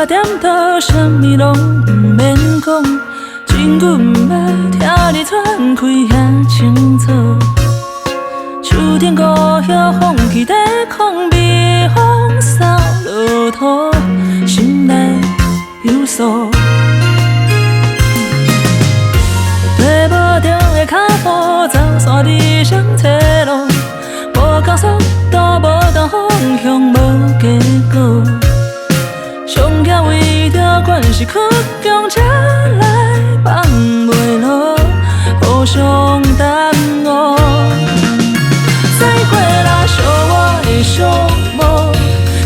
点倒，啥物拢毋免讲，真久毋捌听你喘开遐清楚。秋天孤晓风起在空，微风扫落土，心内有数。地无中的脚步，走山直上斜路，无共速度，无同方向，无结果。上惊为着关系屈强，车来放袂落，互相耽误。再会啦，小我的小无，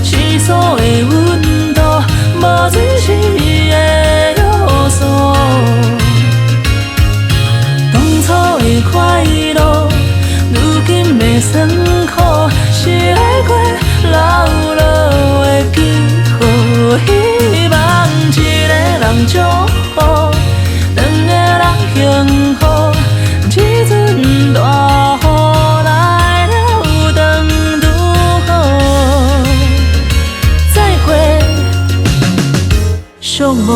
世俗的温度，无水是的约束。当初的快乐，如今的酸苦，是爱过老落的记号。希望一个人祝福，两个人幸福。这阵大雨来了，当拄好。再会，寂寞。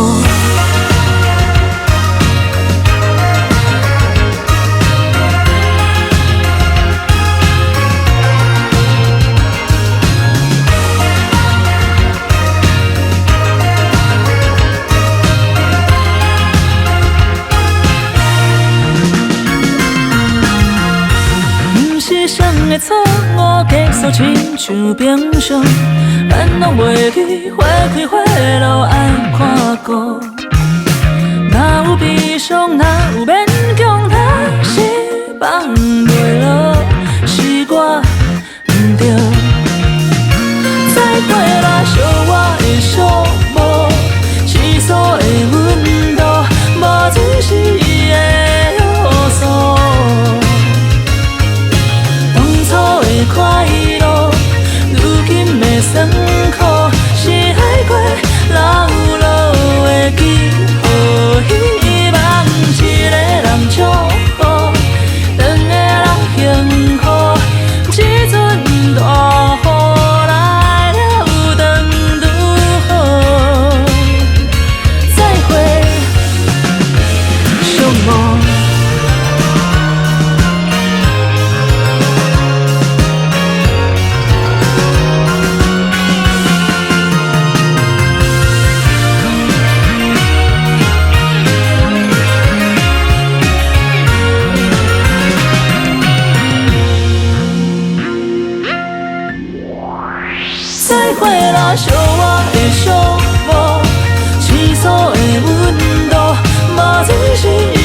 的错误结束亲像平常，咱拢袂记花开花落爱看顾。哪有悲伤，哪有勉强，若是放袂落，是我毋对。再会啦，小我的小无，世俗的温度，无准时的约束。快乐，如今的酸苦，是爱过老落的记号。希望一个人祝福，两个人幸福。这阵大雨来了，当拄好。再会，寂寞。再会啦，小我的小无，世俗的温度，无准时。